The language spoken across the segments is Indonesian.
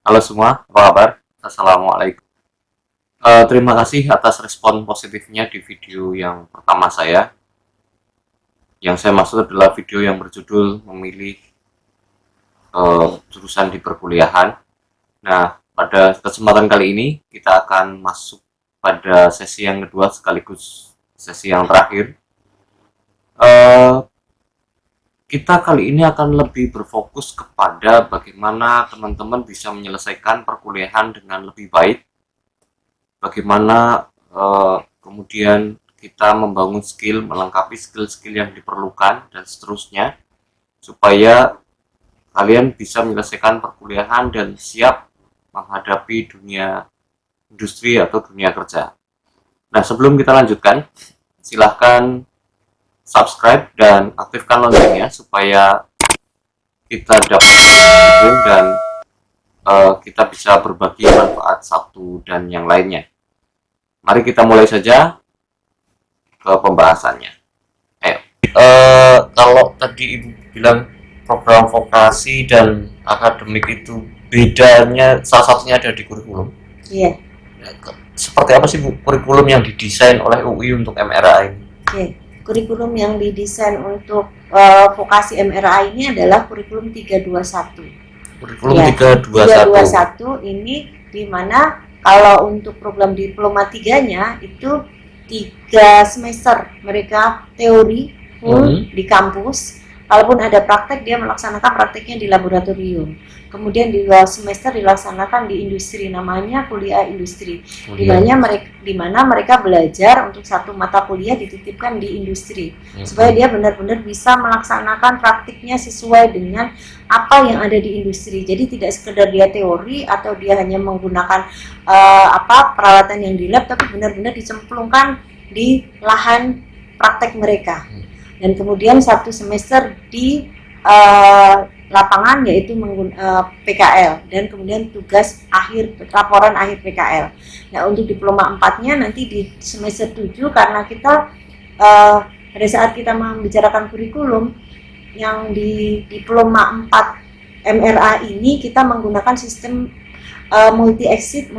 Halo semua, apa kabar? Assalamualaikum. Terima kasih atas respon positifnya di video yang pertama saya. Yang saya maksud adalah video yang berjudul memilih jurusan di perkuliahan. Nah, pada kesempatan kali ini kita akan masuk pada sesi yang kedua sekaligus sesi yang terakhir. Eh, kita kali ini akan lebih berfokus kepada bagaimana teman-teman bisa menyelesaikan perkuliahan dengan lebih baik, bagaimana kemudian kita membangun skill, melengkapi skill-skill yang diperlukan dan seterusnya supaya kalian bisa menyelesaikan perkuliahan dan siap menghadapi dunia industri atau dunia kerja. Nah, sebelum kita lanjutkan, silahkan subscribe dan aktifkan loncengnya supaya kita dapat video dan kita bisa berbagi manfaat satu dan yang lainnya. Mari kita mulai saja ke pembahasannya. Kalau tadi Ibu bilang program vokasi dan akademik itu bedanya salah satunya ada di kurikulum. Iya. Seperti apa sih Bu kurikulum yang didesain oleh UI untuk MRA ini? Oke. Kurikulum yang didesain untuk vokasi MRA ini adalah kurikulum 321. Kurikulum ya, 321 ini di mana kalau untuk program diploma 3-nya itu 3 semester mereka teori full di kampus. Kalaupun ada praktek, dia melaksanakan prakteknya di laboratorium. Kemudian di 2 semester dilaksanakan di industri, namanya kuliah industri. Di mana mereka belajar untuk satu mata kuliah dititipkan di industri, supaya dia benar-benar bisa melaksanakan praktiknya sesuai dengan apa yang ada di industri. Jadi tidak sekedar dia teori atau dia hanya menggunakan peralatan yang di lab, tapi benar-benar dicemplungkan di lahan praktek mereka. Dan kemudian 1 semester di lapangan, yaitu PKL, dan kemudian tugas akhir, laporan akhir PKL. Nah, untuk diploma 4-nya nanti di semester 7, karena kita pada saat kita membicarakan kurikulum yang di diploma 4 MRA ini, kita menggunakan sistem multi exit,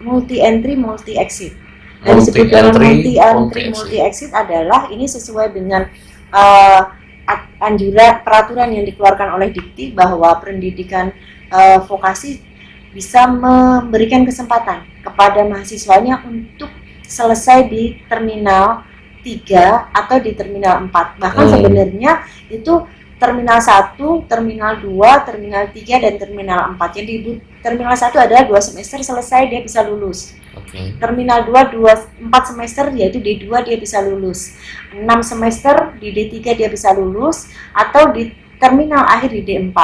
multi entry, multi exit. Dan disebut dengan multi entry, multi exit adalah ini sesuai dengan anjuran peraturan yang dikeluarkan oleh Dikti bahwa pendidikan vokasi bisa memberikan kesempatan kepada mahasiswanya untuk selesai di terminal 3 atau di terminal 4. Bahkan sebenarnya itu terminal 1, terminal 2, terminal 3 dan terminal 4. Jadi terminal 1 adalah 2 semester selesai dia bisa lulus. Terminal 2 4 semester, yaitu D2 dia bisa lulus. 6 semester di D3 dia bisa lulus, atau di terminal akhir di D4.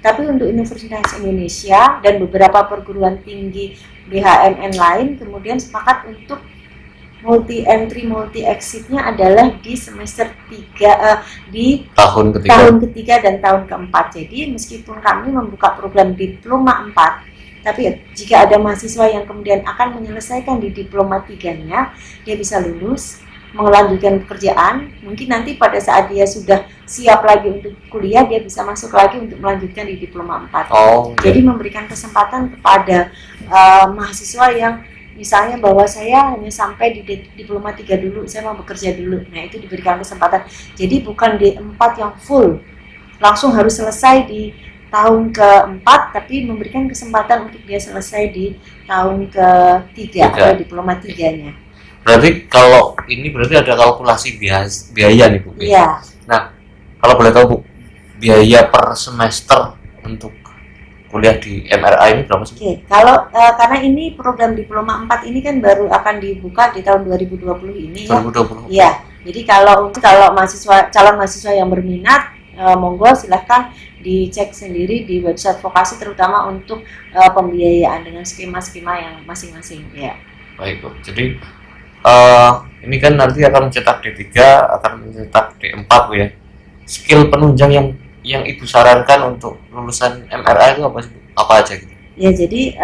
Tapi untuk Universitas Indonesia dan beberapa perguruan tinggi BHMN lain kemudian sepakat untuk multi entry multi exitnya adalah di semester 3 di tahun ketiga dan tahun keempat. Jadi meskipun kami membuka program diploma 4, tapi jika ada mahasiswa yang kemudian akan menyelesaikan di diploma 3-nya, dia bisa lulus, melanjutkan pekerjaan. Mungkin nanti pada saat dia sudah siap lagi untuk kuliah, dia bisa masuk lagi untuk melanjutkan di diploma 4. Jadi memberikan kesempatan kepada mahasiswa yang misalnya bahwa saya hanya sampai di diploma 3 dulu, saya mau bekerja dulu. Nah, itu diberikan kesempatan. Jadi bukan D4 yang full, langsung harus selesai di tahun keempat, tapi memberikan kesempatan untuk dia selesai di tahun ketiga atau diploma 3-nya. Berarti kalau ini berarti ada kalkulasi biaya nih Bu. Iya. Nah, kalau boleh tahu Bu, biaya per semester untuk kuliah di MRA ini berapa sih? Oke, kalau karena ini program diploma 4 ini kan baru akan dibuka di tahun 2020 ini ya. 2020. Iya. Jadi kalau calon mahasiswa yang berminat, monggo silahkan dicek sendiri di website vokasi, terutama untuk pembiayaan dengan skema-skema yang masing-masing ya. Baik Bu, jadi ini kan nanti akan mencetak D3, akan mencetak D4 Bu ya. Skill penunjang yang Ibu sarankan untuk lulusan MRA itu apa aja gitu? Ya, jadi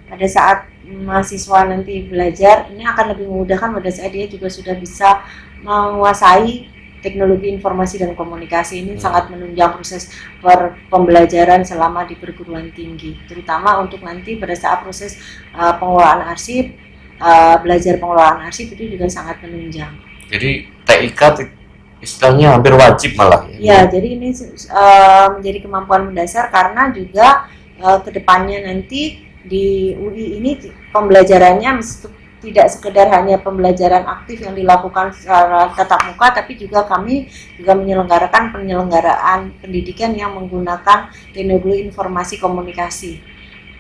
pada saat mahasiswa nanti belajar, ini akan lebih memudahkan pada saat dia juga sudah bisa menguasai teknologi informasi dan komunikasi ini sangat menunjang proses pembelajaran selama di perguruan tinggi, terutama untuk nanti pada saat proses pengelolaan arsip, belajar pengelolaan arsip itu juga sangat menunjang. Jadi TIK istilahnya hampir wajib malah ya. Ya, jadi ini menjadi kemampuan mendasar karena juga kedepannya nanti di UI ini pembelajarannya tidak sekedar hanya pembelajaran aktif yang dilakukan secara tatap muka, tapi juga kami juga menyelenggarakan penyelenggaraan pendidikan yang menggunakan teknologi informasi komunikasi.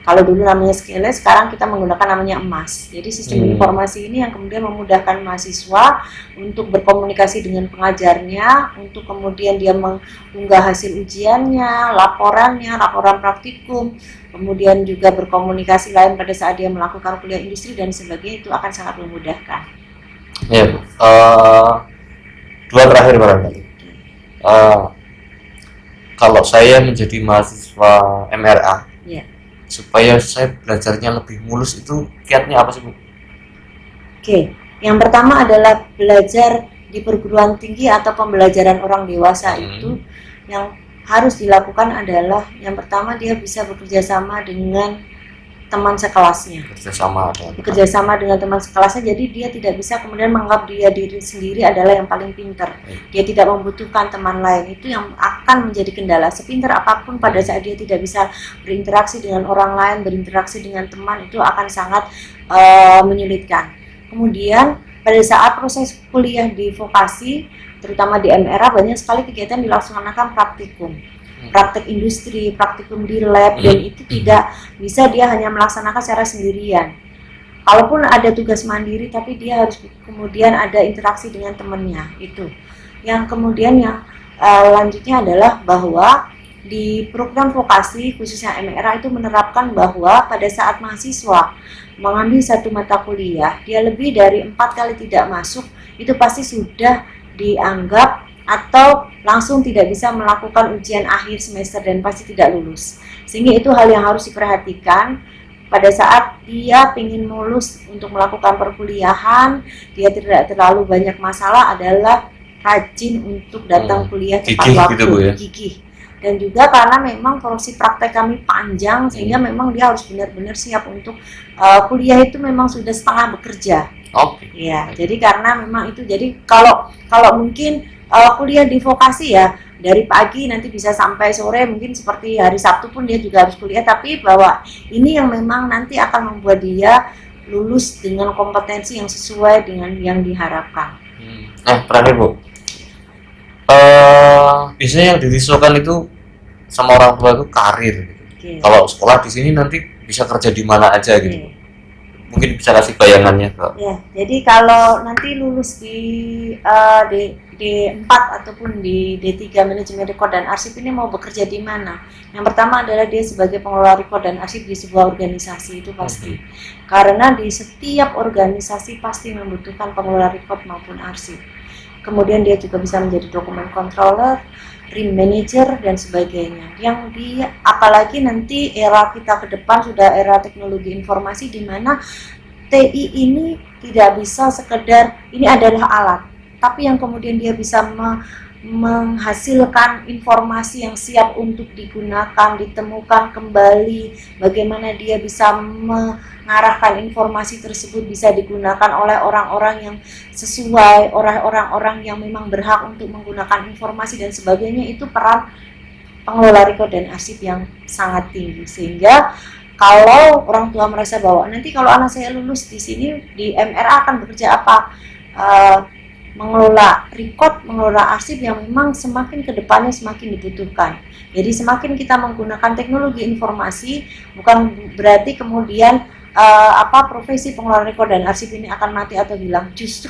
Kalau dulu namanya Skills, sekarang kita menggunakan namanya EMAS. Jadi sistem informasi ini yang kemudian memudahkan mahasiswa untuk berkomunikasi dengan pengajarnya, untuk kemudian dia mengunggah hasil ujiannya, laporannya, laporan praktikum, kemudian juga berkomunikasi lain pada saat dia melakukan kuliah industri dan sebagainya, itu akan sangat memudahkan. Ya, Bu. Dua terakhir barangkali. Kalau saya menjadi mahasiswa MRA, ya, supaya saya belajarnya lebih mulus, itu kiatnya apa sih, Bu? Oke, yang pertama adalah belajar di perguruan tinggi atau pembelajaran orang dewasa itu yang harus dilakukan adalah yang pertama dia bisa bekerja sama dengan teman sekelasnya. Bekerja sama dengan teman sekelasnya, jadi dia tidak bisa kemudian menganggap diri sendiri adalah yang paling pintar. Dia tidak membutuhkan teman lain. Itu yang akan menjadi kendala. Sepintar apapun pada saat dia tidak bisa berinteraksi dengan orang lain, berinteraksi dengan teman, itu akan sangat menyulitkan. Kemudian pada saat proses kuliah di vokasi, terutama di MRA, banyak sekali kegiatan dilaksanakan praktikum. Praktek industri, praktikum di lab, dan itu tidak bisa dia hanya melaksanakan secara sendirian. Kalaupun ada tugas mandiri, tapi dia harus kemudian ada interaksi dengan temannya. Itu. Yang kemudian yang lanjutnya adalah bahwa di program vokasi khususnya MRA itu menerapkan bahwa pada saat mahasiswa mengambil satu mata kuliah, dia lebih dari 4 kali tidak masuk, itu pasti sudah dianggap atau langsung tidak bisa melakukan ujian akhir semester dan pasti tidak lulus. Sehingga itu hal yang harus diperhatikan pada saat dia ingin lulus untuk melakukan perkuliahan, dia tidak terlalu banyak masalah adalah rajin untuk datang kuliah tepat waktu, gitu, Bu, ya? gigih. Dan juga karena memang porsi praktek kami panjang, sehingga memang dia harus benar-benar siap untuk kuliah itu memang sudah setengah bekerja. Ya, jadi karena memang itu, jadi kalau mungkin kuliah di vokasi ya dari pagi nanti bisa sampai sore, mungkin seperti hari Sabtu pun dia juga harus kuliah, tapi bahwa ini yang memang nanti akan membuat dia lulus dengan kompetensi yang sesuai dengan yang diharapkan. Terakhir, Bu, biasanya yang dirisaukan itu sama orang tua itu karir gitu. Kalau sekolah di sini nanti bisa kerja di mana aja gitu. Mungkin bisa kasih bayangannya, Kak. Ya, jadi kalau nanti lulus di D4 ataupun di D3 manajemen rekod dan arsip ini mau bekerja di mana? Yang pertama adalah dia sebagai pengelola rekod dan arsip di sebuah organisasi, itu pasti. Karena di setiap organisasi pasti membutuhkan pengelola rekod maupun arsip. Kemudian dia juga bisa menjadi dokumen controller, rim manager dan sebagainya. Yang dia apalagi nanti era kita ke depan sudah era teknologi informasi, di mana TI ini tidak bisa sekedar ini adalah alat, tapi yang kemudian dia bisa menghasilkan informasi yang siap untuk digunakan, ditemukan kembali, bagaimana dia bisa mengarahkan informasi tersebut bisa digunakan oleh orang-orang yang sesuai, orang-orang yang memang berhak untuk menggunakan informasi dan sebagainya. Itu peran pengelola rekod dan arsip yang sangat tinggi, sehingga kalau orang tua merasa bahwa nanti kalau anak saya lulus di sini di MRA akan bekerja apa, mengelola rekod, mengelola arsip yang memang semakin ke depannya semakin dibutuhkan. Jadi semakin kita menggunakan teknologi informasi, bukan berarti kemudian profesi pengelola rekod dan arsip ini akan mati atau hilang. Justru